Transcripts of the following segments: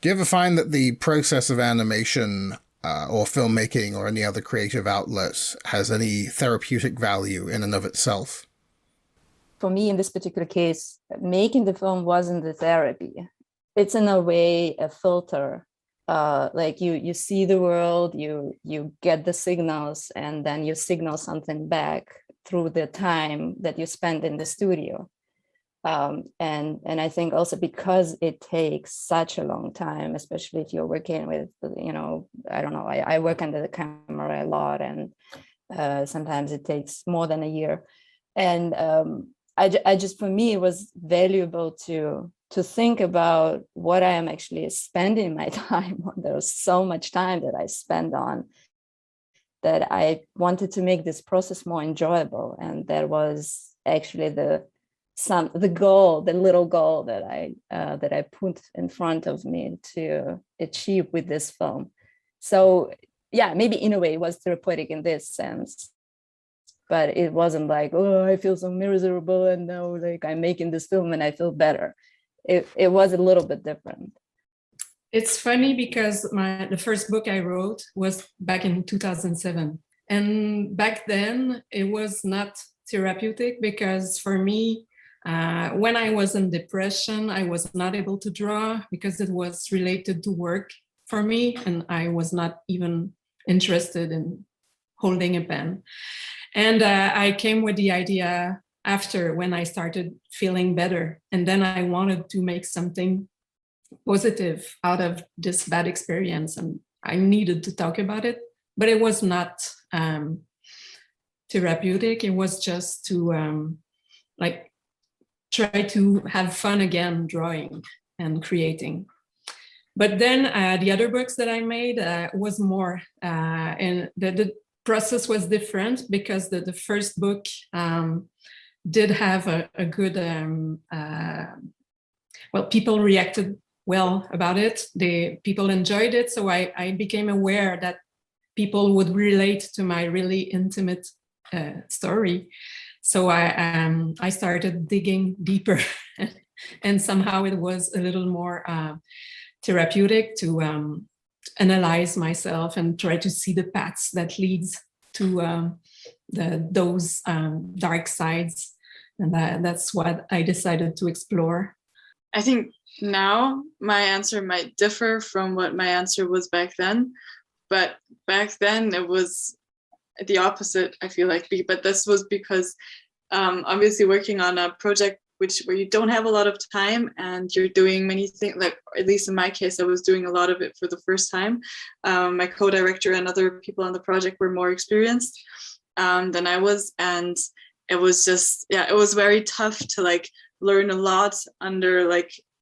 Do you ever find that the process of animation or filmmaking or any other creative outlets has any therapeutic value in and of itself? For me, in this particular case, making the film wasn't the therapy. It's in a way a filter. Like you see the world, you get the signals, and then you signal something back through the time that you spend in the studio. And I think also because it takes such a long time, especially if you're working with, I don't know, I work under the camera a lot, and sometimes it takes more than a year. And I just, for me, it was valuable to think about what I am actually spending my time on. There was so much time that I spend on that. I wanted to make this process more enjoyable, and that was actually the goal, the little goal that I put in front of me to achieve with this film. So yeah, maybe in a way it was therapeutic in this sense, but it wasn't like, oh, I feel so miserable and now like I'm making this film and I feel better. It was a little bit different. It's funny because the first book I wrote was back in 2007. And back then it was not therapeutic because for me, when I was in depression, I was not able to draw because it was related to work for me. And I was not even interested in holding a pen. And I came with the idea after when I started feeling better. And then I wanted to make something positive out of this bad experience. And I needed to talk about it, but it was not therapeutic. It was just to try to have fun again drawing and creating. But then the other books that I made was more, and the process was different because the first book did have a good, people reacted well about it. People enjoyed it. So I became aware that people would relate to my really intimate story. So I started digging deeper and somehow it was a little more therapeutic to analyze myself and try to see the paths that leads to those dark sides. And that's what I decided to explore. I think now my answer might differ from what my answer was back then. But back then it was the opposite, I feel like. But this was because obviously working on a project where you don't have a lot of time and you're doing many things, like at least in my case, I was doing a lot of it for the first time. My co-director and other people on the project were more experienced than I was. And it was just, it was very tough to like learn a lot under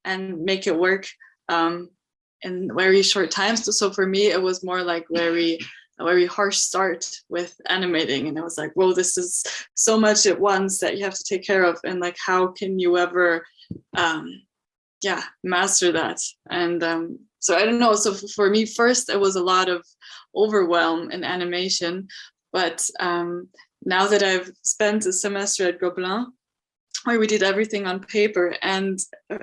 and make it work in very short time. So for me, it was more like a very harsh start with animating, and it was like, whoa, this is so much at once that you have to take care of, and like how can you ever master that? And so I don't know, so for me first it was a lot of overwhelm in animation, but now that I've spent a semester at Gobelin where we did everything on paper, and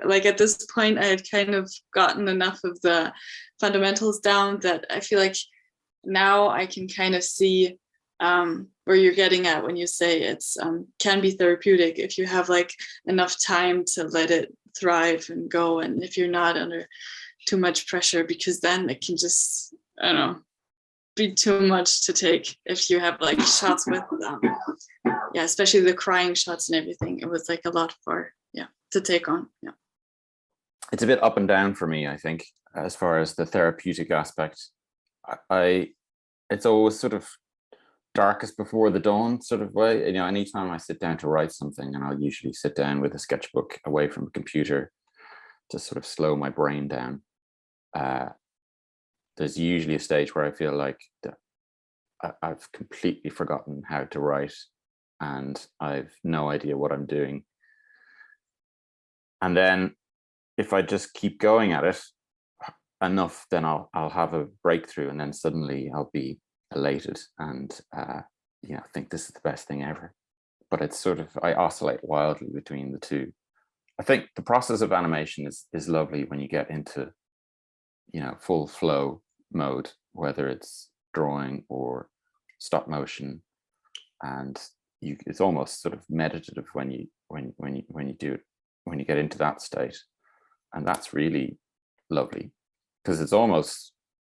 like at this point I had kind of gotten enough of the fundamentals down that I feel like now I can kind of see where you're getting at when you say it's can be therapeutic if you have like enough time to let it thrive and go, and if you're not under too much pressure, because then it can just, I don't know, be too much to take if you have like shots with especially the crying shots and everything. It was like a lot to take on. It's a bit up and down for me, I think, as far as the therapeutic aspect. It's always sort of darkest before the dawn sort of way. You know, anytime I sit down to write something, and I'll usually sit down with a sketchbook away from a computer to sort of slow my brain down. There's usually a stage where I feel like I've completely forgotten how to write and I've no idea what I'm doing. And then if I just keep going at it enough, then I'll have a breakthrough, and then suddenly I'll be elated and think this is the best thing ever. But it's sort of, I oscillate wildly between the two. I think the process of animation is lovely when you get into full flow mode, whether it's drawing or stop motion, and it's almost sort of meditative when you do it, when you get into that state. And that's really lovely, because it's almost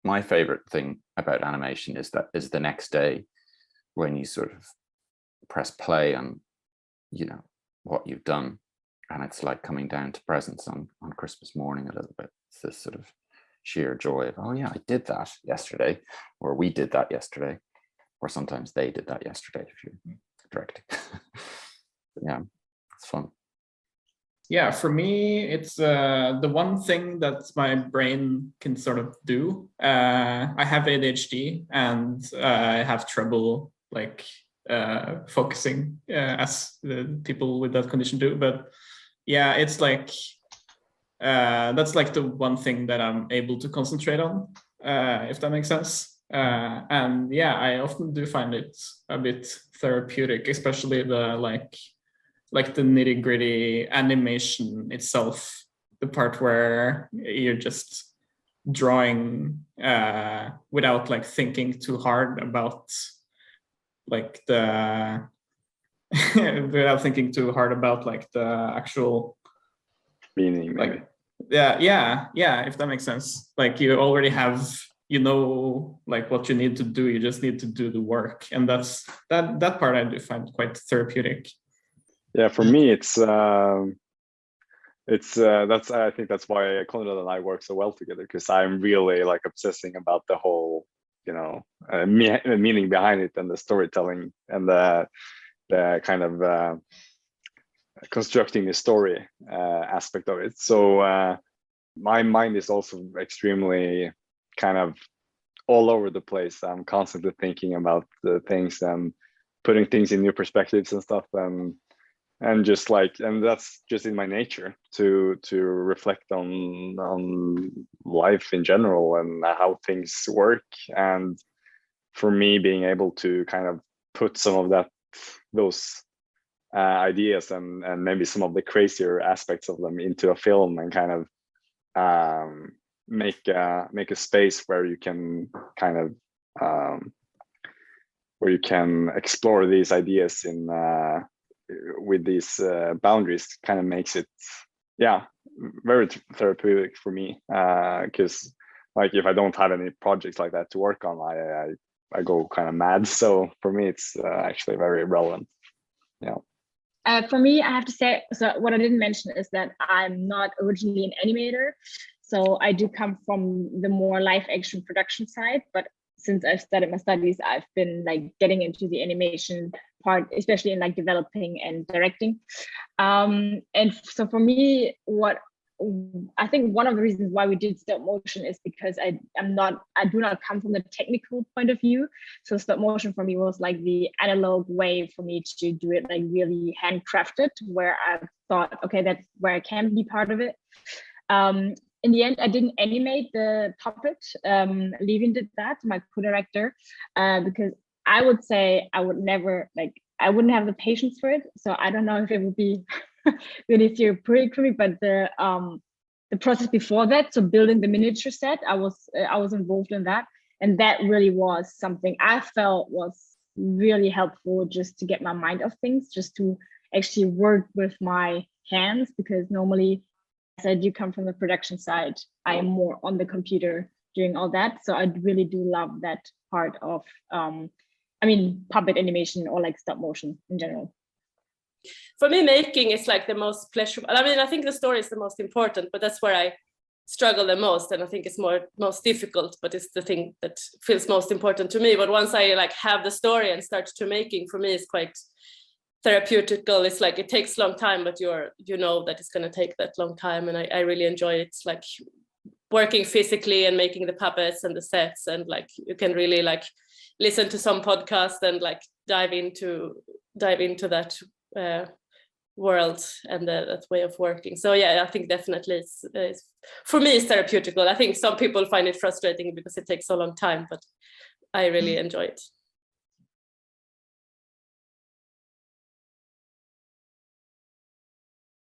my favorite thing about animation is the next day when you sort of press play on what you've done, and it's like coming down to presents on Christmas morning a little bit. It's this sort of sheer joy of, oh yeah, I did that yesterday, or we did that yesterday, or sometimes they did that yesterday if you're directing. Yeah, it's fun. Yeah, for me, it's the one thing that my brain can sort of do. I have ADHD, and I have trouble like focusing as the people with that condition do. But yeah, it's like that's like the one thing that I'm able to concentrate on, if that makes sense. And yeah, I often do find it a bit therapeutic, especially the like the nitty-gritty animation itself, the part where you're just drawing without like thinking too hard about like the without thinking too hard about like the actual meaning, maybe. like yeah, if that makes sense. Like you already have, like what you need to do, you just need to do the work, and that part I do find quite therapeutic. Yeah, for me, it's that's, I think that's why Konrad and I work so well together, because I'm really like obsessing about the whole, meaning behind it, and the storytelling, and the kind of constructing the story aspect of it. So my mind is also extremely kind of all over the place. I'm constantly thinking about the things and putting things in new perspectives and stuff, and just like, and that's just in my nature to reflect on life in general and how things work. And for me, being able to kind of put some of those ideas and maybe some of the crazier aspects of them into a film, and kind of make a space where you can kind of where you can explore these ideas in with these boundaries, kind of makes it very therapeutic for me, because like if I don't have any projects like that to work on, I go kind of mad. So for me, it's actually very relevant. For me, I have to say, so what I didn't mention is that I'm not originally an animator. So I do come from the more live action production side, but since I've started my studies, I've been like getting into the animation part, especially in like developing and directing. And so for me, what I think one of the reasons why we did stop motion is because I do not come from the technical point of view. So stop motion for me was like the analog way for me to do it, like really handcrafted, where I thought, okay, that's where I can be part of it. In the end, I didn't animate the puppet. Levin did that, my co-director, because I would say I would never, I wouldn't have the patience for it. So I don't know if it would be really therapeutic for me, but the process before that, so building the miniature set, I was involved in that. And that really was something I felt was really helpful, just to get my mind off things, just to actually work with my hands, because normally, as I do come from the production side, I am more on the computer doing all that. So I really do love that part of, puppet animation or like stop motion in general. For me, making is like the most pleasurable. I think the story is the most important, but that's where I struggle the most, and I think it's most difficult, but it's the thing that feels most important to me. But once I like have the story and start to making, for me it's quite therapeutical. It's like it takes a long time, but you know that it's going to take that long time, and I really enjoy it. It's like working physically and making the puppets and the sets, and like you can really like listen to some podcast and like dive into that world and that way of working. So yeah, I think definitely it's for me it's therapeutical. I think some people find it frustrating because it takes so long time, but I really enjoy it.